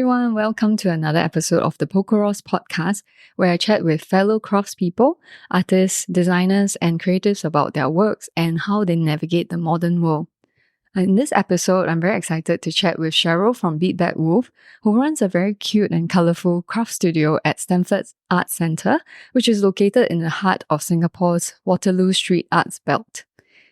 everyone, welcome to another episode of the Polkaros Potcast, where I chat with fellow craftspeople, artists, designers, and creatives about their works and how they navigate the modern world. In this episode, I'm very excited to chat with Cheryl from Bead Bad Wolf, who runs a very cute and colourful craft studio at Stamford's Arts Centre, which is located in the heart of Singapore's Waterloo street arts belt.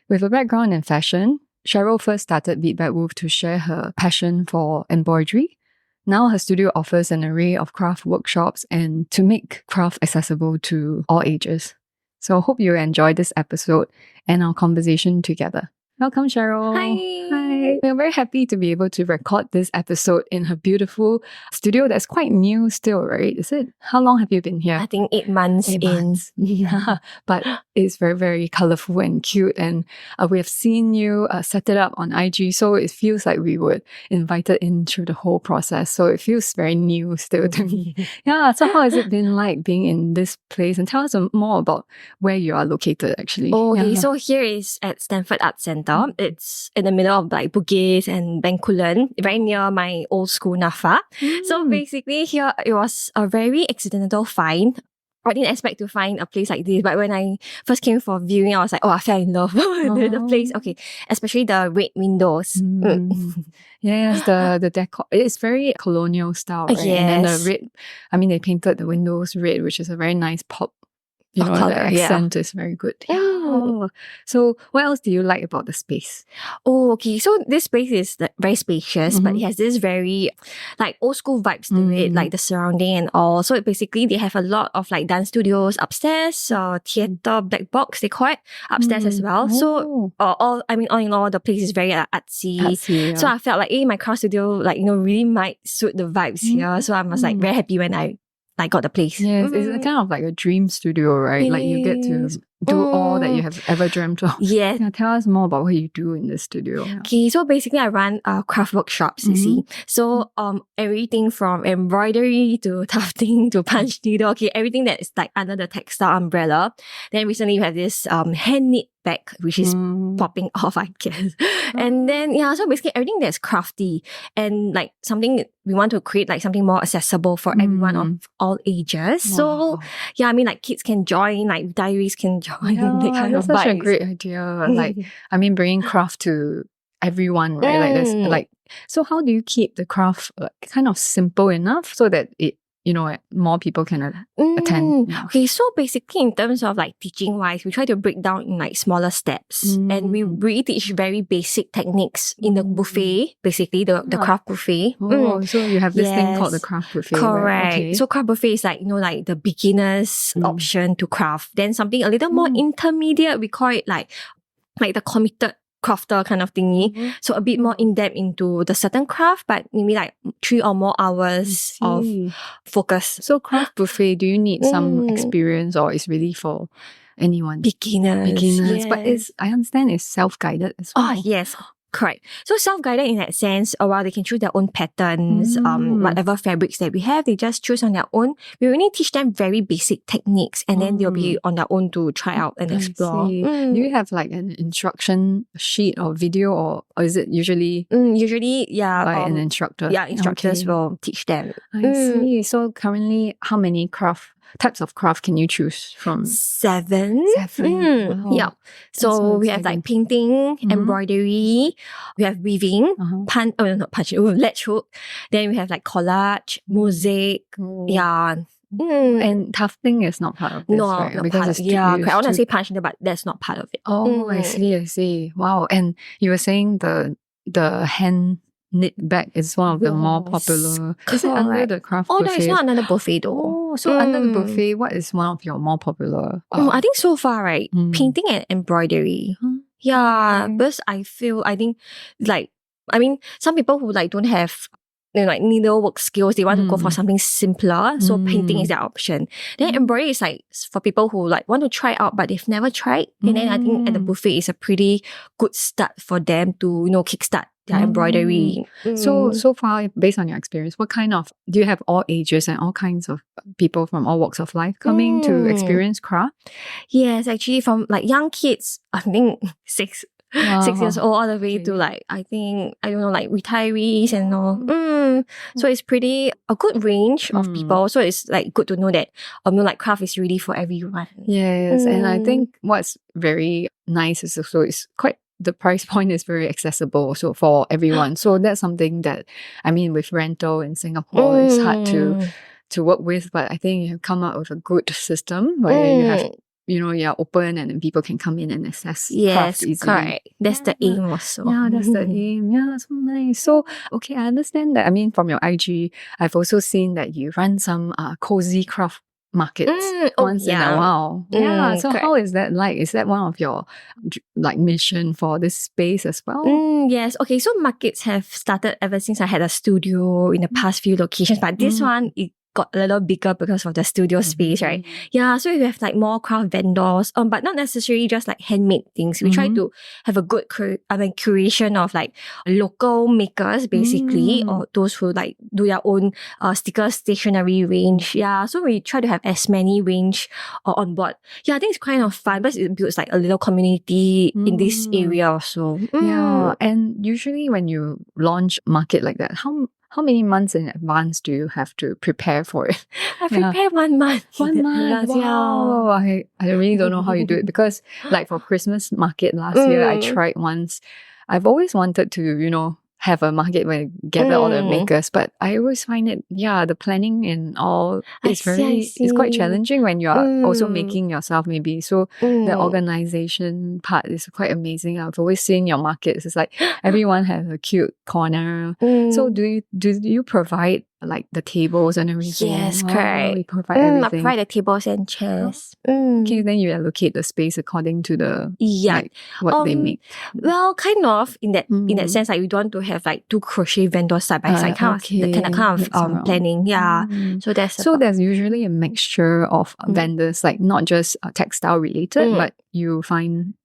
With a background in fashion, Cheryl first started Bead Bad Wolf to share her passion for embroidery. Now her studio offers an array of craft workshops and to make craft accessible to all ages. So I hope you enjoy this episode and our conversation together. Welcome, Cheryl. Hi. We're very happy to be able to record this episode in her beautiful studio that's quite new still, right? Is it? How long have you been here? I think 8 months 8 in. months. Yeah, but it's very, very colorful and cute. And we have seen you set it up on IG. So it feels like we were invited in through the whole process. So it feels very new still to me. Yeah. So how has it been like being in this place? And tell us more about where you are located actually. Oh, okay. Yeah. So here is at Stamford Arts Centre. It's in the middle of like Bugis and Bencoolen, very near my old school Nafa. So basically here it was a very accidental find. I didn't expect to find a place like this, but when I first came for viewing, I was like, oh, I fell in love with the place. Okay, especially the red windows. Yes, the decor, it's very colonial style, right? Yes. And then the red, I mean, they painted the windows red, which is a very nice pop. You know, color, the accent is very good. Yeah. So what else do you like about the space? Oh, okay. So this space is very spacious, but it has this very like old school vibes to it, like the surrounding and all. So basically they have a lot of like dance studios upstairs, theatre, black box, they call it, upstairs as well. So all in all, the place is very artsy. Yeah. So I felt like, my craft studio, like, really might suit the vibes here. So I was like very happy when I got the place. Yes, it's kind of like a dream studio, right? Like you get to do all that you have ever dreamt of. Yes. Yeah, tell us more about what you do in the studio. Okay, so basically I run craft workshops, you see. So everything from embroidery to tufting to punch needle, okay, everything that is like under the textile umbrella. Then recently we have this hand knit bag, which is popping off, I guess. And then, so basically everything that's crafty and like something we want to create like something more accessible for everyone of all ages. So, I mean, like kids can join, like diaries can join. That kind of that's such a vibes. great idea. Like, I mean, bringing craft to everyone, right? Like, there's like, so how do you keep the craft kind of simple enough so that it, more people can attend? Yeah. Okay, so basically in terms of like teaching wise, we try to break down in like smaller steps and we really teach very basic techniques in the buffet, basically the craft buffet. So you have this thing called the craft buffet. Correct. Right? Okay. So craft buffet is like, like the beginner's option to craft. Then something a little more intermediate, we call it like the committed crafter kind of thingy. So a bit more in-depth into the certain craft, but maybe like 3 or more hours of focus. So craft buffet, do you need some experience or is really for anyone? Beginners. Yes. But I understand it's self-guided as well. Oh, yes. Correct. So self-guided in that sense, while they can choose their own patterns, whatever fabrics that we have, they just choose on their own. We only teach them very basic techniques and then they'll be on their own to try out and explore. Do you have like an instruction sheet or video or is it usually? Usually, by an instructor? Yeah, instructors will teach them. I see. So currently, how many types of craft can you choose from? 7. Wow. Yeah. So we have like painting, embroidery, we have weaving, ledge hook. Then we have like collage, mosaic, And tufting is not part of this, right? Not because part it's of it. Yeah, I want to say punch needle, but that's not part of it. Oh, I see. Wow. And you were saying the hand knit bag is one of the more popular. Is it under the craft buffet? Oh, no, it's not under the buffet though. Oh, so under the buffet, what is one of your more popular? I think so far, right? Painting and embroidery. Yeah, because I think like, I mean, some people who like don't have like needlework skills, they want to go for something simpler. So painting is their option. Then embroidery is like for people who like want to try out but they've never tried. And then I think at the buffet is a pretty good start for them to, kickstart their embroidery. So far, based on your experience, do you have all ages and all kinds of people from all walks of life coming to experience craft? Yes, actually from like young kids, I think 6 6 years old all the way to like, I think, I don't know, like retirees and all. So it's pretty a good range of people. So it's like good to know that like craft is really for everyone. Yes, and I think what's very nice is also it's quite the price point is very accessible also for everyone. So that's something that I mean with rental in Singapore it's hard to work with, but I think you have come up with a good system where you have you're open and then people can come in and access craft easily. Correct. That's the aim also. Yeah, that's the aim. Yeah, so nice. So, okay, I understand that. I mean, from your IG, I've also seen that you run some cozy craft markets once in a while. Yeah, so correct. how is that like? Is that one of your like mission for this space as well? Yes. Okay, so markets have started ever since I had a studio in the past few locations, but this one, it got a little bigger because of the studio space, right? Yeah, so you have like more craft vendors, but not necessarily just like handmade things. We try to have a good curation of like local makers basically, or those who like do their own sticker stationery range. Yeah, so we try to have as many range on board. Yeah, I think it's kind of fun because it builds like a little community in this area also. Yeah, and usually when you launch market like that, how many months in advance do you have to prepare for it? I prepare 1 month. 1 month. Wow. I really don't know how you do it because like for Christmas market last year, I tried once. I've always wanted to, have a market where you gather all the makers, but I always find it, the planning and all is it's quite challenging when you are also making yourself maybe. So the organization part is quite amazing. I've always seen your markets. It's like everyone has a cute corner. So do you provide like the tables and everything? Yes, correct. We provide everything. I provide the tables and chairs. Okay, then you allocate the space according to the what they make. Well, kind of in that sense, like we don't want to have like 2 crochet vendors side by side, kind of planning. Yeah, so there's usually a mixture of vendors, like not just textile related, but you find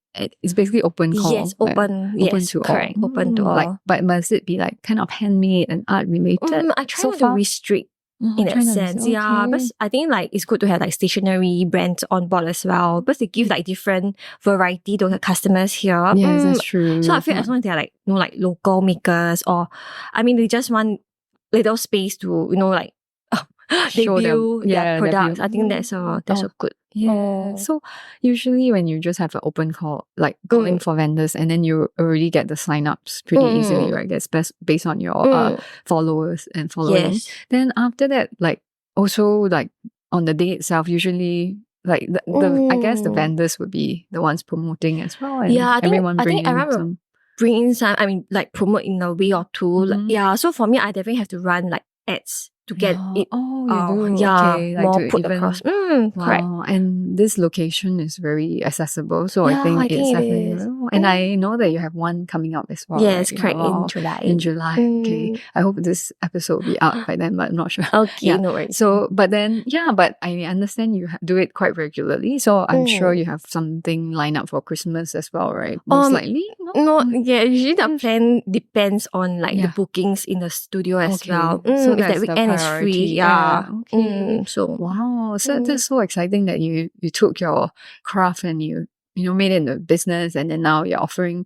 it's basically open call. Yes, open to correct. all. Open to all. Like, but must it be like kind of handmade and art related? I try not to restrict in that sense. Yeah, but I think like it's good to have like stationery brands on board as well because they give like different variety to the customers here. Yes, that's true. So I feel as long as they're like like local makers, or I mean they just want little space to like show debut their products. debut. I think that's a good. Yeah. So usually when you just have an open call, like calling for vendors, and then you already get the sign-ups pretty easily, right? That's based on your followers and following. Yes. Then after that, like also like on the day itself, usually like the I guess the vendors would be the ones promoting as well. And I think some. Bring in some. I mean, like promote in a way or two. Like, so for me, I definitely have to run like ads to get it. You do? Yeah, okay, like more to put even, across. Wow. Correct. And this location is very accessible, so I think it's definitely. And I know that you have one coming up as well. Yes, right? correct. In July. In July. Okay. I hope this episode will be out by then, but I'm not sure. Okay, no worries. So, but then, but I understand you do it quite regularly, so I'm sure you have something lined up for Christmas as well, right? Most likely. No, usually the plan depends on like the bookings in the studio as well. So if that weekend is free, Okay. So wow, so that's so exciting that you took your craft and you made it into a business, and then now you're offering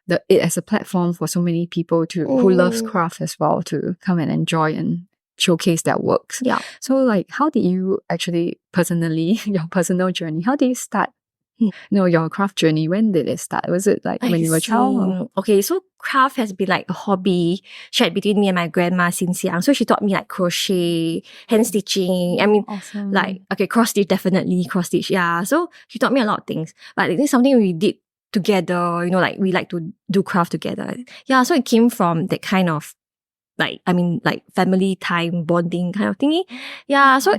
it as a platform for so many people who loves craft as well to come and enjoy and showcase their works. Yeah. So like, how did you actually personally, your personal journey, how did you start? Your craft journey, when did it start? Was it like when you were a child? Okay, so craft has been like a hobby shared between me and my grandma since young. So she taught me like crochet, hand stitching. I mean, like, okay, cross stitch, definitely cross stitch. Yeah, so she taught me a lot of things. But I think something we did together, like we like to do craft together. Yeah, so it came from that kind of like family time bonding kind of thingy. Yeah, so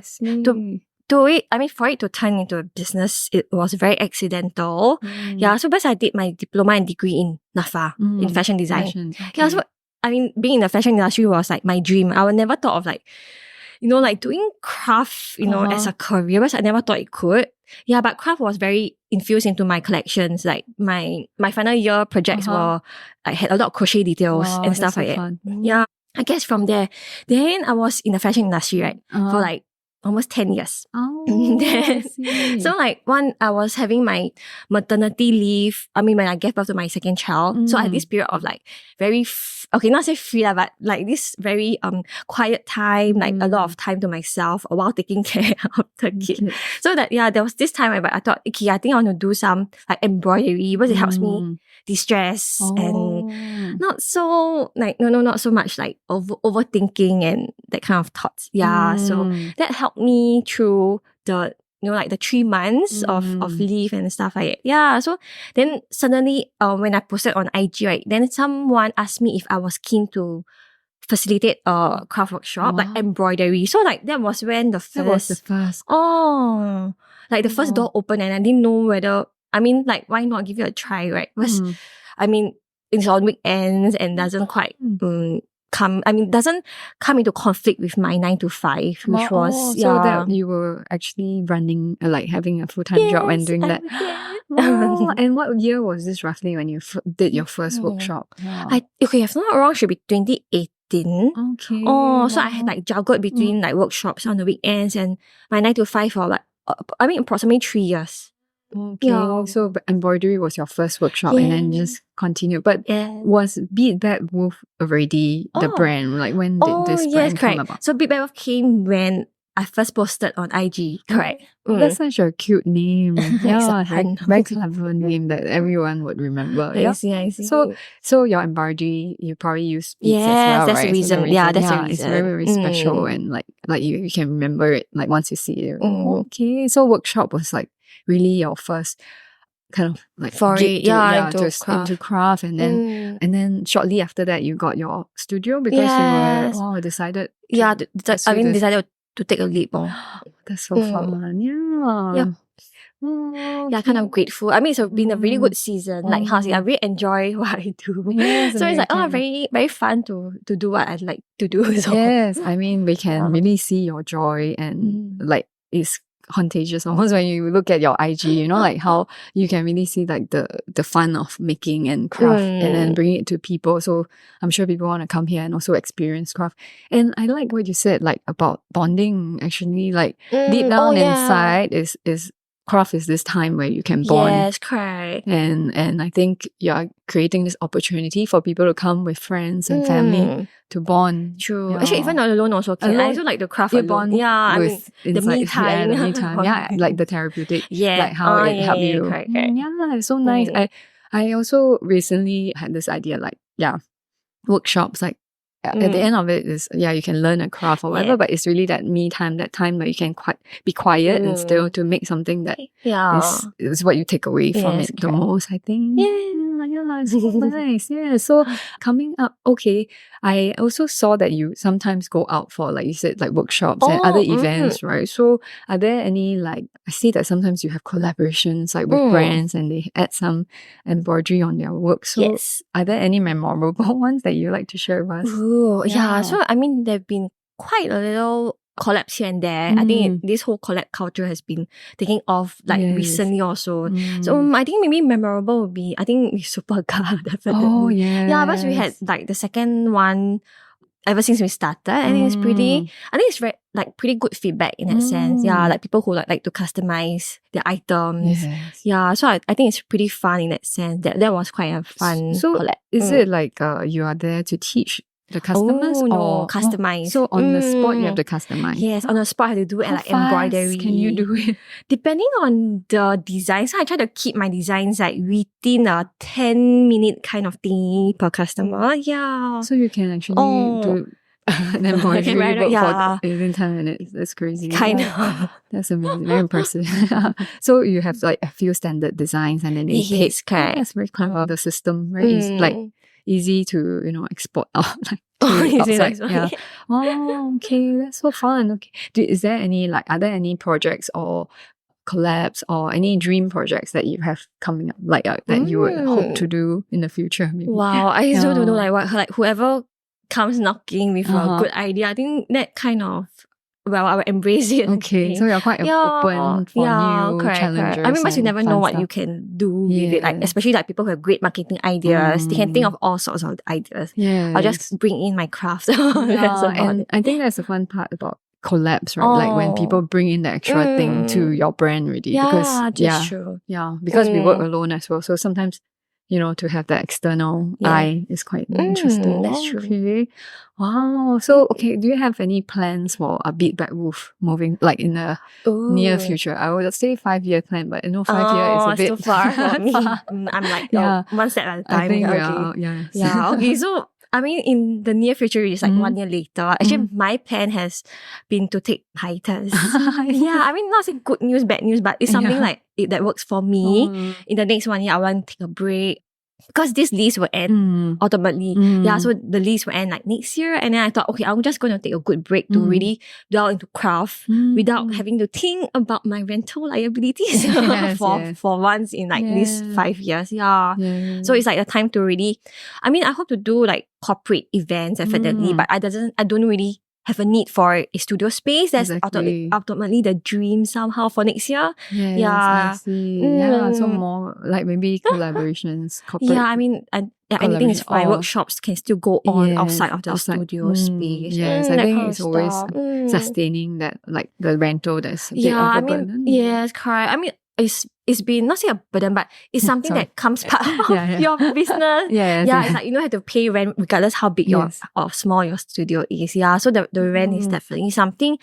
for it to turn into a business, it was very accidental. Yeah, so because I did my diploma and degree in NAFA, in fashion design. Yeah, so being in the fashion industry was like my dream. I would never thought of like, like doing craft, as a career, because I never thought it could. Yeah, but craft was very infused into my collections. Like my final year projects were like had a lot of crochet details and stuff like that. Yeah, I guess from there, then I was in the fashion industry, right, for like almost 10 years. Oh, Then- I see. So like I was having my maternity leave. I mean, when I gave birth to my second child. So I had this period of like very, not say free, but like this very quiet time, like a lot of time to myself while taking care of the kid. Okay. So that, there was this time where I thought, okay, I think I want to do some like embroidery because it helps me de-stress and not so like, not so much like overthinking and that kind of thoughts. Yeah. So that helped me through the, like the 3 months of leave and stuff like that. Yeah. So then suddenly, when I posted on IG, right, then someone asked me if I was keen to facilitate a craft workshop, like embroidery. So like that was when the first. That was the first. Oh, like the first door opened and I didn't know whether, I mean, like, why not give it a try, right? Because, I mean, it's on weekends and doesn't quite doesn't come into conflict with my 9 to 5, which was, so that you were actually running, like having a full-time job and doing that. And what year was this roughly when you did your first workshop? If I'm not wrong, should be 2018. Okay. Oh, so I had like juggled between like workshops on the weekends and my 9 to 5 for like, approximately 3 years. Okay, Yeah. so embroidery was your first workshop and then just continued. But was Bead Bad Wolf already the brand? Like when did this brand come about? So Bead Bad Wolf came when I first posted on IG. Correct. That's such a cute name. Yeah, very clever name that everyone would remember. I see. So your embroidery, you probably use beads as well, that's right? the reason. That's the reason. It's very, very special and like you can remember it like once you see it. Okay, so workshop was like really your first kind of like into craft and then shortly after that you got your studio because you were decided decided to take a leap. That's so fun. Kind of grateful. I mean, it's been a really good season. Like how I really enjoy what I do. Yes, so it's like very, very fun to do what I like to do. So. Yes, I mean we can really see your joy and like it's contagious almost when you look at your IG, you know, like how you can really see like the fun of making and craft and then bring it to people. So I'm sure people want to come here and also experience craft. And I like what you said, like about bonding actually, like deep down inside is craft is this time where you can bond. Yes, correct. And I think you're creating this opportunity for people to come with friends and family to bond. True. Actually, even not alone also can. I also like the craft alone. Bond I mean, the me time. The me time. Like the therapeutic. Like how it helped you. Correct. It's so nice. I also recently had this idea like, workshops like at the end of it is you can learn a craft or whatever, but it's really that me time, that time where you can be quiet and still to make something that is what you take away from it the most, I think. It's so nice. So coming up, I also saw that you sometimes go out for, like you said, like workshops and other events, right? So are there any, like, I see that sometimes you have collaborations like with brands and they add some embroidery on their work. So are there any memorable ones that you like to share with us? So I mean, there've been quite a little collabs here and there. I think this whole collab culture has been taking off like recently also. So I think maybe memorable would be, I think Superga, definitely. Because we had like the second one ever since we started. I think it's very like pretty good feedback in that sense. Like people who like to customize their items. So I think it's pretty fun in that sense. That was quite a fun collab. Is it like you are there to teach the customers or customize? So on the spot you have to customize. Yes, on the spot I have to do it like embroidery. Can you do it? Depending on the design. So I try to keep my designs like within a 10-minute kind of thing per customer. So you can actually do an embroidery for within 10 minutes. That's crazy. Kind of. That's amazing. Very impressive. So you have like a few standard designs and then they take. That's very clever. The system, right? It's like easy to export out outside. Okay, that's so fun. Okay, is there any are there any projects or collabs or any dream projects that you have coming up that you would hope to do in the future? Maybe? Wow, I also don't know whoever comes knocking with a good idea. I think that kind of I will embrace it. Okay, so you're quite open for new challenges. I mean, but you never know what you can do with it. Like, especially like people who have great marketing ideas, they can think of all sorts of ideas. I'll just bring in my craft. And I think that's the fun part about collabs, right? Like when Oh. people bring in the extra thing to your brand already. Yeah, Because, that's true. Yeah, because we work alone as well. So sometimes, to have that external eye is quite interesting. That's true. Okay. Wow. So, okay, do you have any plans for a Bead Bad Wolf moving, like in the near future? I would say 5-year plan, but 5 years is a bit too far for me. I'm like one step at a time. I think okay. Yeah. Okay. So I mean, in the near future, it's like 1 year later. Actually, my plan has been to take hiatus. Yeah, I mean, not say good news, bad news, but it's something like that works for me. In the next 1 year, I want to take a break. Because this lease will end ultimately. Yeah, so the lease will end like next year. And then I thought, okay, I'm just going to take a good break to really delve into craft without having to think about my rental liabilities for once in like these 5 years. Yeah. So it's like the time to really, I mean, I hope to do like corporate events definitely, but I don't really have a need for a studio space. That's ultimately the dream somehow for next year. Yes, I see. Yeah, so more like maybe collaborations, corporate. Yeah, I mean, anything is fine. Workshops can still go on outside of the studio space. Yes, I think it's always sustaining that, like the rental that's a bit of a burden. Yes, correct. I mean, it's been not say a burden, but it's something that comes part of your business. It's like you have to pay rent regardless how big or small your studio is. Yeah, so the rent is definitely something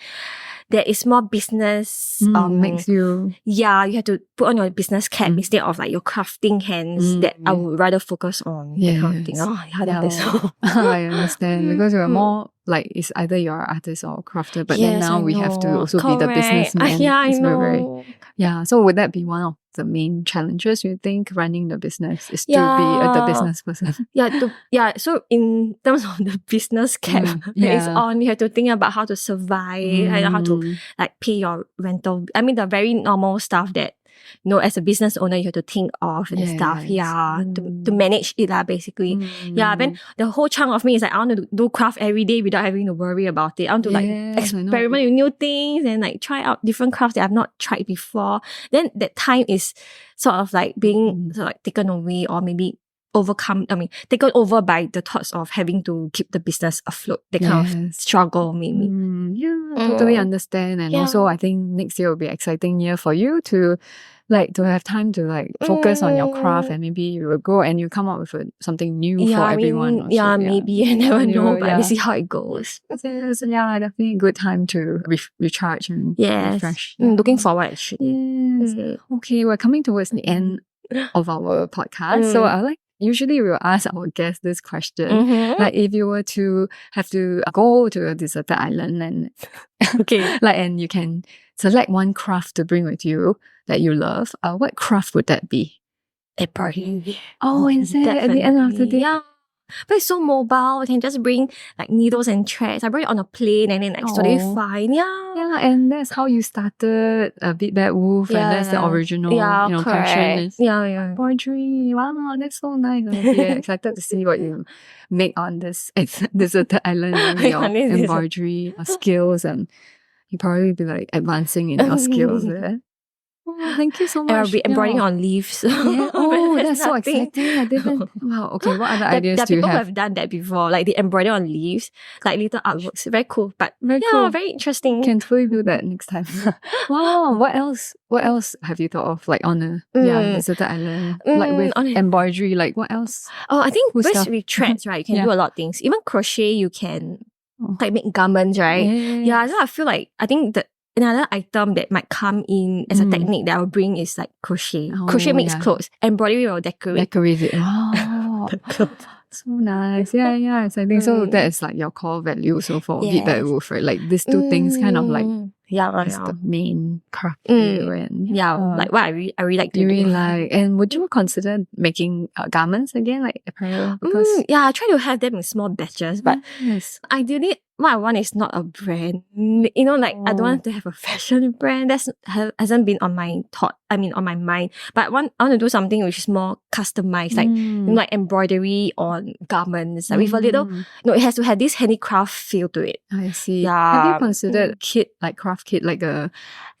that is more business. Makes you you have to put on your business cap instead of like your crafting hands. That I would rather focus on that kind of thing. That is so. I understand because you're more like it's either you're an artist or a crafter, but then now we have to also be the businessman. I know. So would that be one of the main challenges you think running the business is to be the business person? So in terms of the business cap it's on, you have to think about how to survive and how to like pay your rental. I mean the very normal stuff that as a business owner you have to think of and stuff. To manage it basically. Then the whole chunk of me is like I want to do craft every day without having to worry about it. I want to like experiment with new things and like try out different crafts that I've not tried before. Then that time is sort of like being sort of like taken away or maybe taken over by the thoughts of having to keep the business afloat. That kind of struggle maybe. Totally understand. And also I think next year will be an exciting year for you to have time to like focus on your craft, and maybe you will go and you come up with something new for everyone. Maybe I never know, but we see how it goes. So definitely a good time to recharge and refresh. Looking forward actually. Yes. Okay, we're coming towards the end of our podcast. So usually we will ask our guests this question. Like if you were to have to go to a deserted island and and you can select one craft to bring with you that you love, what craft would that be? Embroidery. Oh, instead at the end of the day. Yeah. But it's so mobile. I can just bring like needles and threads. I bring it on a plane and then like totally fine. Yeah, and that's how you started Bead Bad Wolf, and that's the original passion. Embroidery. Wow, that's so nice. I'm excited to see what you make on this deserted island and your embroidery skills, and you probably be like advancing in your skills there. Oh, thank you so much. I'll be embroidering on leaves. Oh, that's so exciting. I didn't. Wow. Okay, what other ideas do you have? People have done that before. Like they embroider on leaves, like little artworks. Very cool. But cool. Very interesting. Can totally do that next time. Wow. What else? What else have you thought of? Like on a deserted island, like with embroidery. Like what else? Oh, I think with threads, right? You can do a lot of things. Even crochet, you can like make garments, right? So I feel like I think that another item that might come in as a technique that I will bring is like crochet. Crochet makes clothes. Embroidery will decorate it. Wow. So nice. Yeah, exciting. So that is like your core value also for Bead Bad Wolf, right? Like these two things kind of like is the main craft like what I really like to do. And would you consider making garments again, like apparel? Because I try to have them in small batches, but ideally what I want is not a brand. I don't want to have a fashion brand. That hasn't been on my on my mind. But I want to do something which is more customized, like embroidery on garments, like with a little. It has to have this handicraft feel to it. I see. Yeah. Have you considered kit, like craft kit, like a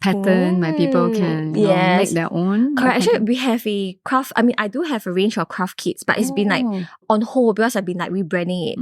pattern where people can make their own? Correct. Actually, we have a craft. I do have a range of craft kits, but it's been like on hold because I've been like rebranding it.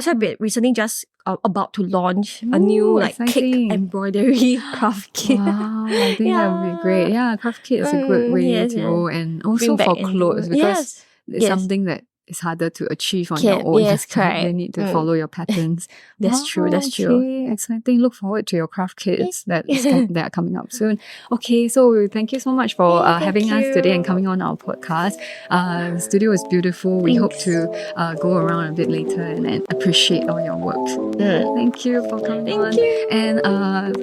So I've been recently just about to launch a new like cake exciting. embroidery craft kit. Wow, I think that would be great. Yeah, craft kit is a good way yes, to yeah. go, and also Bring for back clothes and- because yes, it's yes. something that is harder to achieve on your own. Yes, So correct. they need to follow your patterns. That's true, that's true. Okay, exciting. Look forward to your craft kits that are coming up soon. Okay, so thank you so much for Thank having us today and you. coming on our podcast. The studio is beautiful. We hope Thanks. to go around a bit later and appreciate all your work. Thank you for coming Thank on. you. And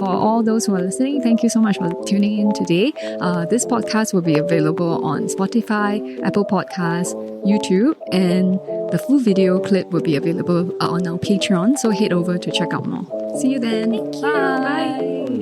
for all those who are listening, thank you so much for tuning in today. This podcast will be available on Spotify, Apple Podcasts, YouTube, and the full video clip will be available on our Patreon. So head over to check out more. See you then. Thank you. Bye.